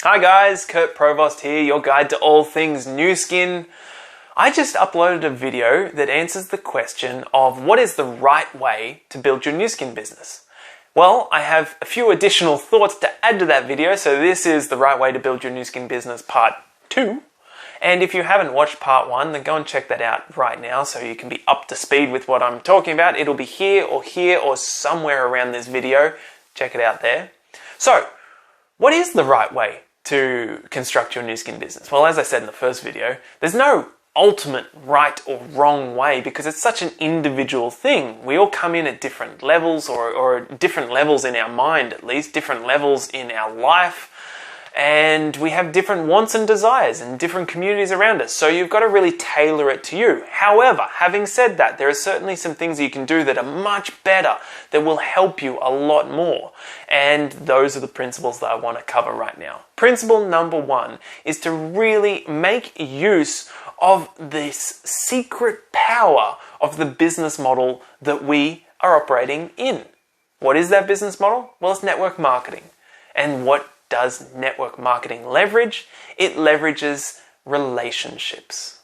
Hi guys, Kurt Provost here, your guide to all things Nu Skin. I just uploaded a video that answers the question of what is the right way to build your Nu Skin business. Well, I have a few additional thoughts to add to that video, so this is the right way to build your Nu Skin business part 2. And if you haven't watched part 1, then go and check that out right now so you can be up to speed with what I'm talking about. It'll be here or somewhere around this video. Check it out there. So, what is the right way to construct your Nu Skin business? Well, as I said in the first video, there's no ultimate right or wrong way because it's such an individual thing. We all come in at different levels or different levels in our mind at least, different levels in our life, and we have different wants and desires and different communities around us. So you've got to really tailor it to you. However, having said that, there are certainly some things that you can do that are much better, that will help you a lot more. And those are the principles that I want to cover right now. Principle number 1 is to really make use of this secret power of the business model that we are operating in. What is that business model? Well, it's network marketing. And what does network marketing leverage? It leverages relationships.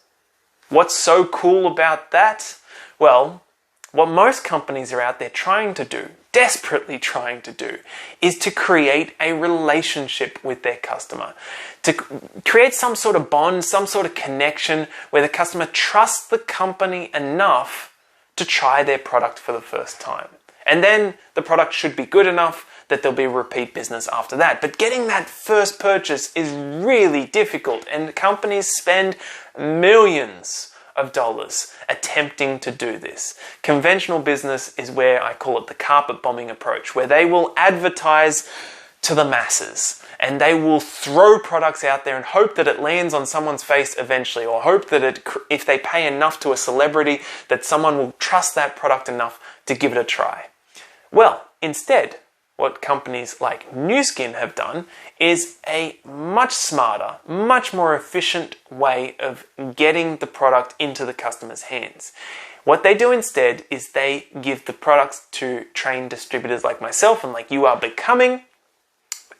What's so cool about that? Well, what most companies are out there trying to do, desperately trying to do, is to create a relationship with their customer. To create some sort of bond, some sort of connection where the customer trusts the company enough to try their product for the first time. And then the product should be good enough that there'll be repeat business after that. But getting that first purchase is really difficult, and companies spend millions of dollars attempting to do this. Conventional business is where I call it the carpet bombing approach, where they will advertise to the masses and they will throw products out there and hope that it lands on someone's face eventually, or hope that if they pay enough to a celebrity that someone will trust that product enough to give it a try. Well, instead, what companies like Nu Skin have done is a much smarter, much more efficient way of getting the product into the customer's hands. What they do instead is they give the products to trained distributors like myself and like you are becoming.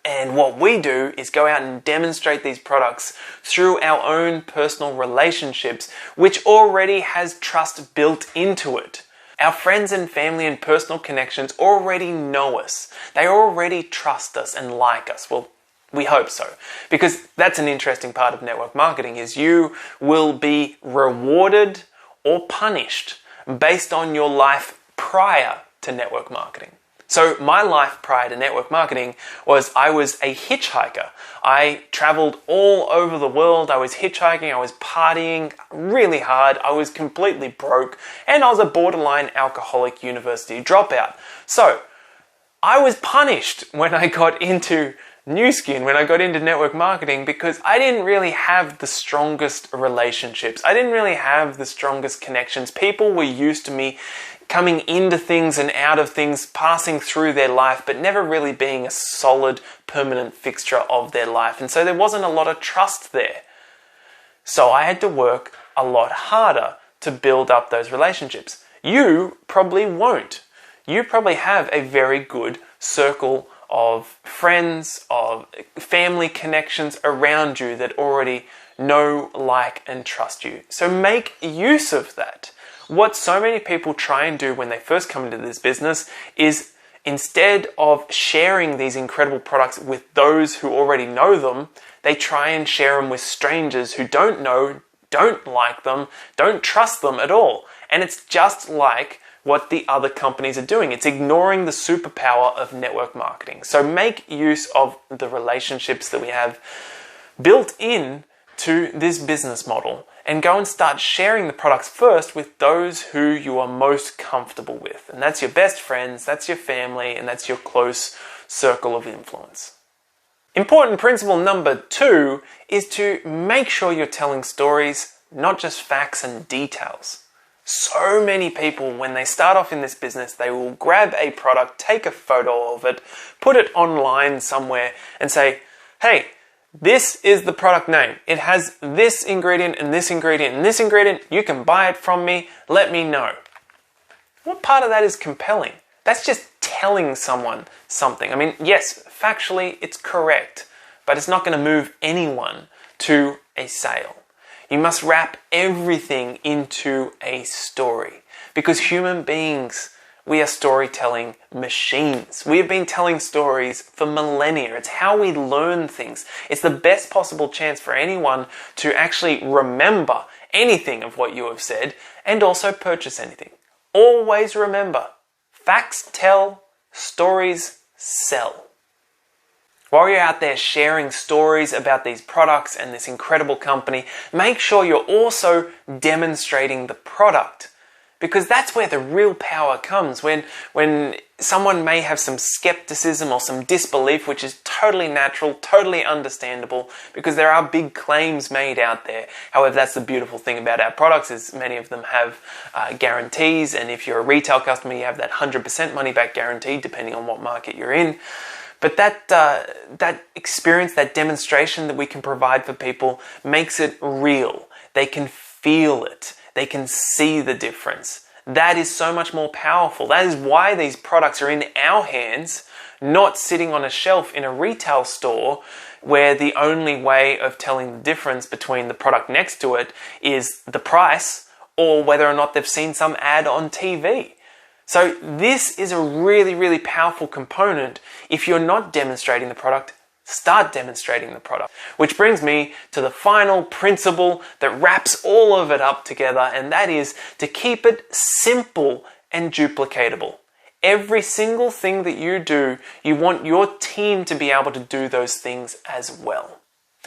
And what we do is go out and demonstrate these products through our own personal relationships, which already has trust built into it. Our friends and family and personal connections already know us. They already trust us and like us. Well, we hope so. Because that's an interesting part of network marketing, is you will be rewarded or punished based on your life prior to network marketing. So my life prior to network marketing was I was a hitchhiker. I traveled all over the world. I was hitchhiking. I was partying really hard. I was completely broke. And I was a borderline alcoholic university dropout. So I was punished when I got into Nu Skin, when I got into network marketing, because I didn't really have the strongest relationships. I didn't really have the strongest connections. People were used to me coming into things and out of things, passing through their life, but never really being a solid, permanent fixture of their life. And so there wasn't a lot of trust there. So I had to work a lot harder to build up those relationships. You probably won't. You probably have a very good circle of friends, of family connections around you that already know, like, and trust you. So make use of that. What so many people try and do when they first come into this business is, instead of sharing these incredible products with those who already know them, they try and share them with strangers who don't know, don't like them, don't trust them at all. And it's just like what the other companies are doing. It's ignoring the superpower of network marketing. So make use of the relationships that we have built in to this business model, and go and start sharing the products first with those who you are most comfortable with. And that's your best friends, that's your family, and that's your close circle of influence. Important principle number 2 is to make sure you're telling stories, not just facts and details. So many people, when they start off in this business, they will grab a product, take a photo of it, put it online somewhere, and say, hey, this is the product name. It has this ingredient and this ingredient and this ingredient. You can buy it from me. Let me know. What part of that is compelling? That's just telling someone something. I mean, yes, factually, it's correct. but it's not going to move anyone to a sale. You must wrap everything into a story, because human beings, we are storytelling machines. We have been telling stories for millennia. It's how we learn things. It's the best possible chance for anyone to actually remember anything of what you have said and also purchase anything. Always remember, facts tell, stories sell. While you're out there sharing stories about these products and this incredible company, make sure you're also demonstrating the product. Because that's where the real power comes. When someone may have some skepticism or some disbelief, which is totally natural, totally understandable, because there are big claims made out there. However, that's the beautiful thing about our products, is many of them have guarantees, and if you're a retail customer, you have that 100% money back guarantee, depending on what market you're in. But that experience, that demonstration that we can provide for people makes it real. They can feel it. They can see the difference. That is so much more powerful. That is why these products are in our hands, not sitting on a shelf in a retail store where the only way of telling the difference between the product next to it is the price or whether or not they've seen some ad on TV. So this is a really, really powerful component. If you're not demonstrating the product, start demonstrating the product. Which brings me to the final principle that wraps all of it up together, and that is to keep it simple and duplicatable. Every single thing that you do, you want your team to be able to do those things as well.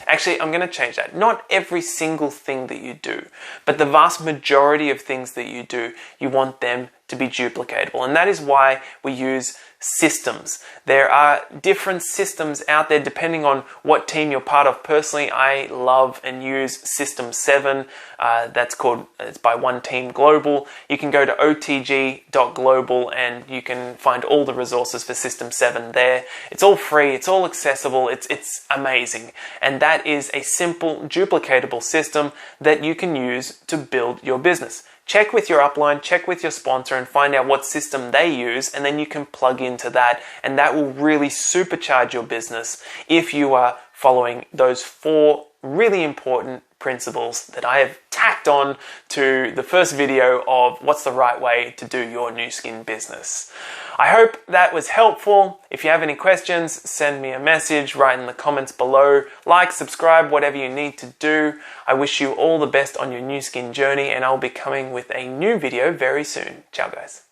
Actually, I'm going to change that. Not every single thing that you do, but the vast majority of things that you do, you want them to be duplicatable. And that is why we use systems. There are different systems out there depending on what team you're part of. Personally, I love and use System 7. It's by One Team Global. You can go to otg.global and you can find all the resources for System 7 there. It's all free, it's all accessible, it's amazing. And that is a simple, duplicatable system that you can use to build your business. Check with your upline, check with your sponsor and find out what system they use, and then you can plug into that, and that will really supercharge your business if you are following those 4 really important principles that I have tacked on to the first video of what's the right way to do your Nu Skin business. I hope that was helpful. If you have any questions, send me a message, write in the comments below, like, subscribe, whatever you need to do. I wish you all the best on your Nu Skin journey, and I'll be coming with a new video very soon. Ciao guys.